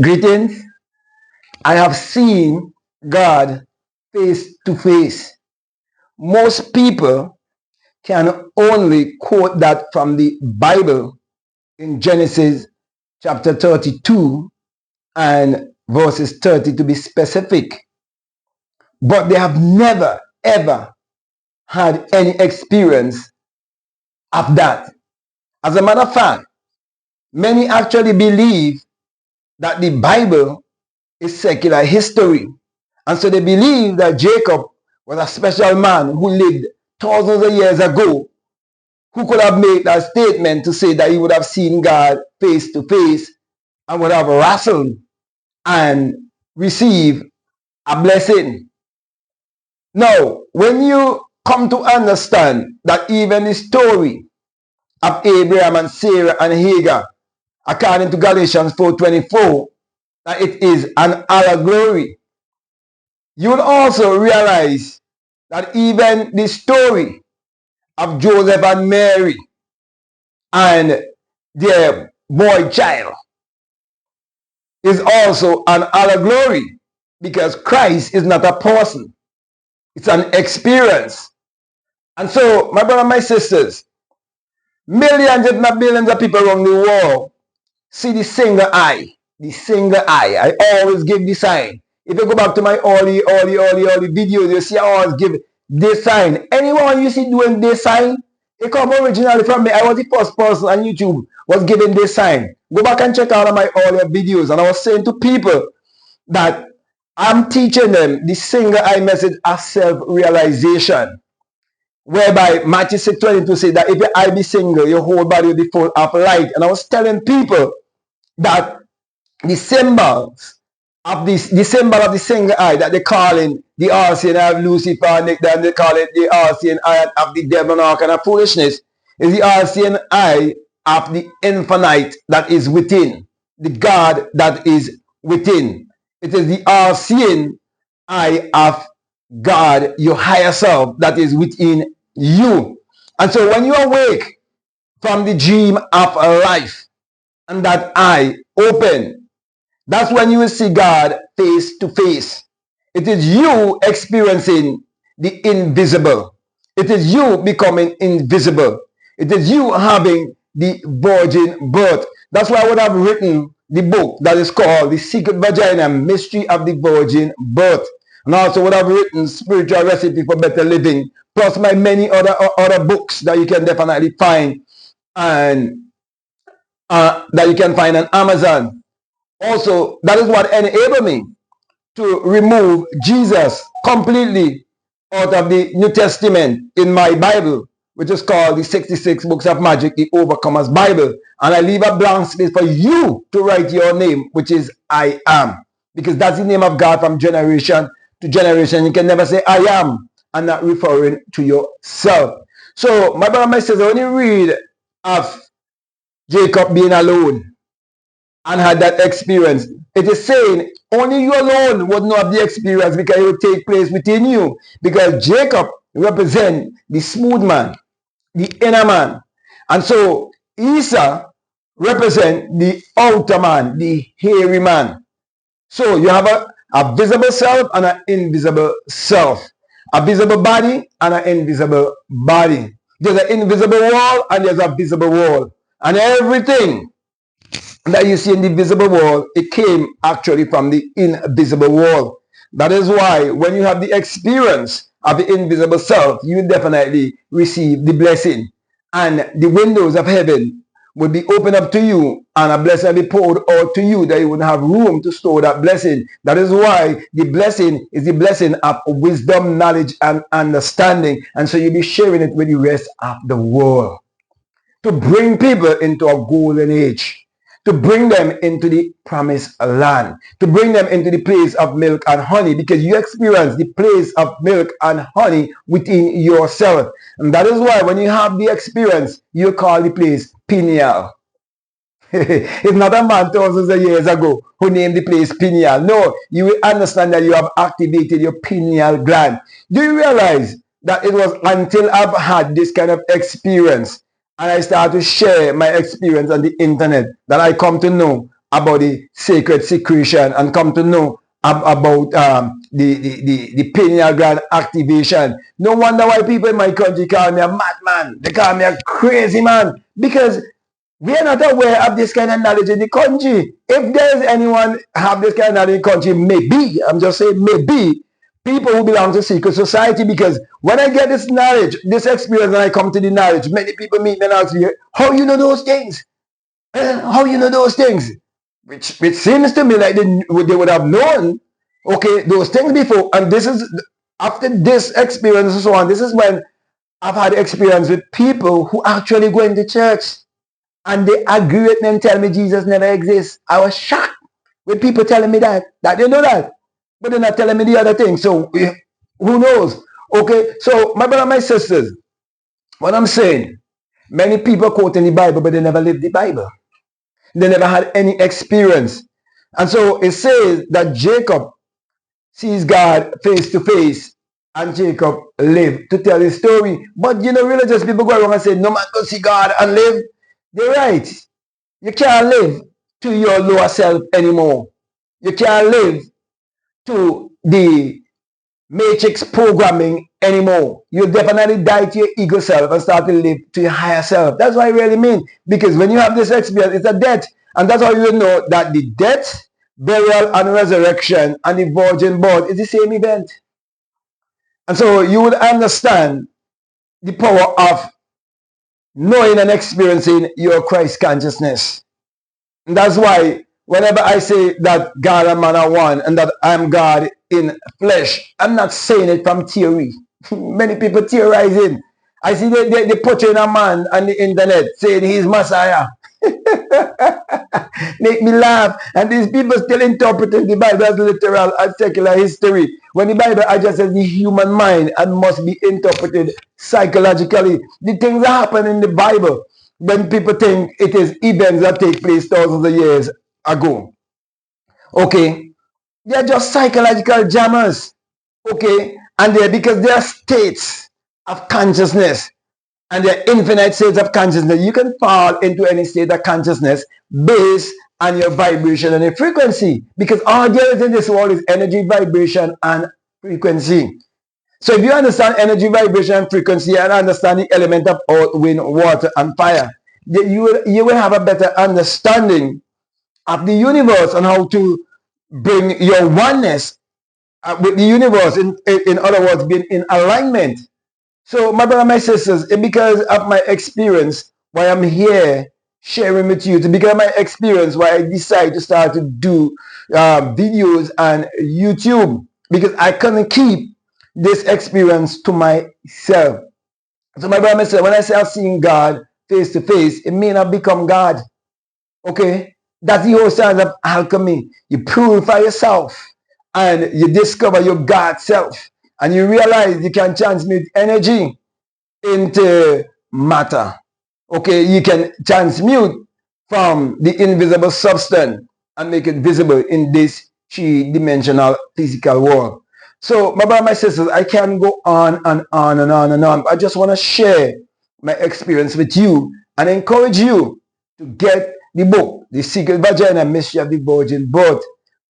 Greetings. I have seen God face to face. Most people can only quote that from the Bible in Genesis chapter 32 and verses 30 to be specific. But they have never ever had any experience of that. As a matter of fact, many actually believe that the Bible is secular history. And so they believe that Jacob was a special man who lived thousands of years ago, who could have made that statement to say that he would have seen God face to face and would have wrestled and received a blessing. Now, when you come to understand that even the story of Abraham and Sarah and Hagar, according to Galatians 4:24, that it is an allegory, you will also realize that even the story of Joseph and Mary and their boy child is also an allegory, because Christ is not a person, it's an experience. And so, my brothers and my sisters, millions if not billions of people around the world see the single eye. The single eye. I always give the sign. If you go back to my early videos, you see I always give this sign. Anyone you see doing this sign, it come originally from me. I was the first person on YouTube was giving this sign. Go back and check out my earlier videos. And I was saying to people that I'm teaching them the single eye message of self-realization, whereby Matthew 6:22 says that if your eye be single, your whole body will be full of light. And I was telling people that the symbols of this, the symbol of the single eye that they call in the all-seeing eye of Lucifer, and then they call it the all-seeing eye of the devil and all kind of foolishness, is the all-seeing eye of the infinite that is within, the God that is within. It is the all-seeing eye of God, your higher self, that is within you. And so when you awake from the dream of life and that eye open, that's when you will see God face to face. It is you experiencing the invisible. It is you becoming invisible. It is you having the virgin birth. That's why I would have written the book that is called The Secret Vagina, Mystery of the Virgin Birth. And also would have written Spiritual Recipe for Better Living, plus my many other books that you can definitely find, and that you can find on Amazon. Also, that is what enabled me to remove Jesus completely out of the New Testament in my Bible, which is called the 66 Books of Magic, the Overcomer's Bible. And I leave a blank space for you to write your name, which is I am. Because that's the name of God from generation to generation. You can never say I am and not referring to yourself. So, my brother and my sister, when you read of Jacob being alone and had that experience, it is saying only you alone would know of the experience, because it would take place within you. Because Jacob represents the smooth man, the inner man. And so Esau represents the outer man, the hairy man. So you have a visible self and an invisible self. A visible body and an invisible body. There's an invisible wall and there's a visible wall. And everything that you see in the visible world, it came actually from the invisible world. That is why when you have the experience of the invisible self, you definitely receive the blessing. And the windows of heaven will be opened up to you, and a blessing will be poured out to you that you wouldn't have room to store that blessing. That is why the blessing is the blessing of wisdom, knowledge, and understanding. And so you'll be sharing it with the rest of the world, to bring people into a golden age, to bring them into the promised land, to bring them into the place of milk and honey, because you experience the place of milk and honey within yourself. And that is why when you have the experience, you call the place pineal. It's not a man thousands of years ago who named the place pineal. No, you will understand that you have activated your pineal gland. Do you realize that it was until I've had this kind of experience and I start to share my experience on the internet that I come to know about the sacred secretion and come to know about the pineal gland activation. No wonder why people in my country call me a madman. They call me a crazy man because we are not aware of this kind of knowledge in the country. If there's anyone have this kind of knowledge in the country, maybe, I'm just saying maybe, people who belong to secret society, because when I get this knowledge, this experience, and I come to the knowledge, many people meet me and ask me, how you know those things? How you know those things? Which seems to me like they would have known, okay, those things before. And this is, after this experience and so on, this is when I've had experience with people who actually go into church and they agree with me and tell me Jesus never exists. I was shocked with people telling me that they know that, but they're not telling me the other thing. So who knows? Okay, so my brother, my sisters, what I'm saying, many people quote in the Bible, but they never lived the Bible. They never had any experience. And so it says that Jacob sees God face to face, and Jacob lived to tell his story. But you know, religious people go around and say, no man can see God and live. They're right. You can't live to your lower self anymore. You can't live to the matrix programming anymore. You definitely die to your ego self and start to live to your higher self. That's what I really mean. Because when you have this experience, it's a death. And that's how you know that the death, burial, and resurrection and the virgin birth is the same event. And so you would understand the power of knowing and experiencing your Christ consciousness. And that's why whenever I say that God and man are one and that I'm God in flesh, I'm not saying it from theory. Many people theorizing. I see they portraying a man on the internet saying he's Messiah. Make me laugh. And these people still interpreting the Bible as literal and secular history. When the Bible addresses the human mind and must be interpreted psychologically. The things that happen in the Bible, when people think it is events that take place thousands of years ago. Okay. They're just psychological jammers. Okay. And they're because they are states of consciousness. And there are infinite states of consciousness. You can fall into any state of consciousness based on your vibration and your frequency. Because all there is in this world is energy, vibration, and frequency. So if you understand energy, vibration, and frequency, and understand the element of earth, wind, water, and fire, then you will have a better understanding of the universe and how to bring your oneness with the universe. In other words, being in alignment. So my brother, my sisters, because of my experience, why I'm here sharing with you, because of my experience, why I decided to start to do videos on YouTube, because I couldn't keep this experience to myself. So my brother, my sister, when I say I'm seeing God face to face, it may not become God. Okay? That's the whole science of alchemy. You purify yourself and you discover your God self. And you realize you can transmute energy into matter. Okay, you can transmute from the invisible substance and make it visible in this three-dimensional physical world. So, my brothers, my sisters, I can go on and on and on and on. I just want to share my experience with you and encourage you to get the book, The Secret Vagina, Mystery of the Virgin Birth,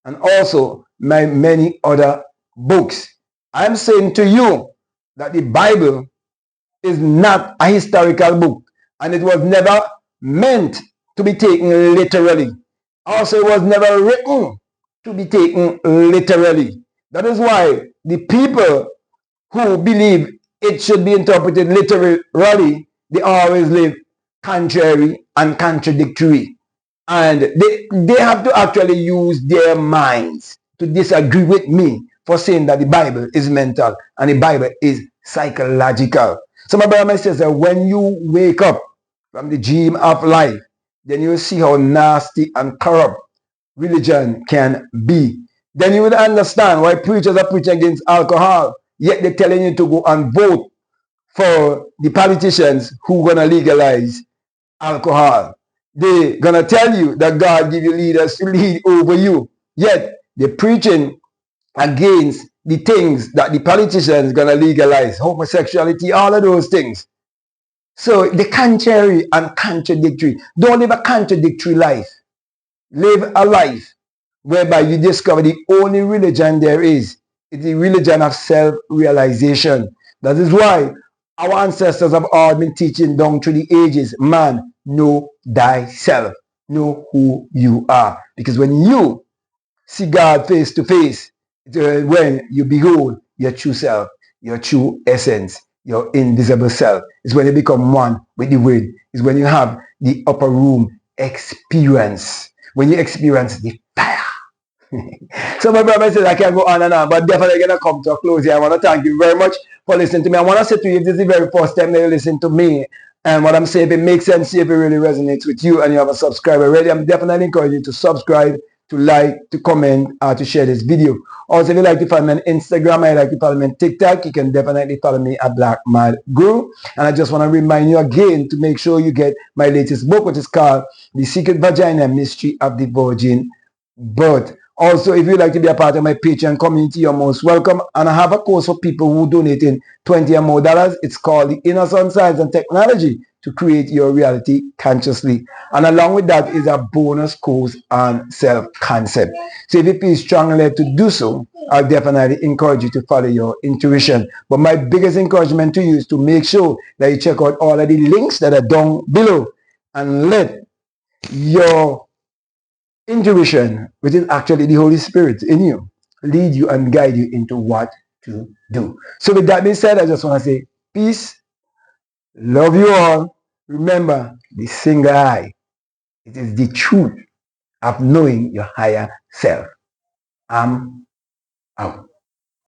and also my many other books. I'm saying to you that the Bible is not a historical book, and it was never meant to be taken literally. Also, it was never written to be taken literally. That is why the people who believe it should be interpreted literally, they always live contrary and contradictory. And they have to actually use their minds to disagree with me for saying that the Bible is mental and the Bible is psychological. So my brother, my sister, when you wake up from the dream of life, then you will see how nasty and corrupt religion can be. Then you will understand why preachers are preaching against alcohol, yet they're telling you to go and vote for the politicians who are going to legalize alcohol. They're going to tell you that God give you leaders to lead over you, yet they're preaching against the things that the politicians going to legalize, homosexuality, all of those things. So the contrary and contradictory. Don't live a contradictory life. live a life whereby you discover the only religion there is the religion of self-realization. That is why our ancestors have all been teaching down through the ages, man, know thyself, know who you are. Because when you see God face to face, when you behold your true self, your true essence, your invisible self, is when you become one with the word. Is when you have the upper room experience. When you experience the fire. So my brother says I can go on and on, but definitely gonna come to a close here. I want to thank you very much for listening to me. I want to say to you, if this is the very first time that you listen to me, and what I'm saying, if it makes sense, if it really resonates with you, and you have a subscriber already, I'm definitely encouraging you to subscribe, to like, to comment, or to share this video. Also, if you like to follow me on Instagram, I like to follow me on TikTok, you can definitely follow me at BlackMadGuru. And I just want to remind you again to make sure you get my latest book, which is called The Secret Vagina Mystery of the Virgin Birth. Also, if you'd like to be a part of my Patreon community, you're most welcome. And I have a course for people who donate in $20 or more. It's called The Inner Sun Science and Technology to Create Your Reality Consciously. And along with that is a bonus course on self-concept. So if you feel strongly to do so, I'll definitely encourage you to follow your intuition. But my biggest encouragement to you is to make sure that you check out all of the links that are down below and let your intuition, which is actually the Holy Spirit in you, lead you and guide you into what to do. So with that being said, I just want to say peace, love you all. Remember the single eye. It is the truth of knowing your higher self. I'm out.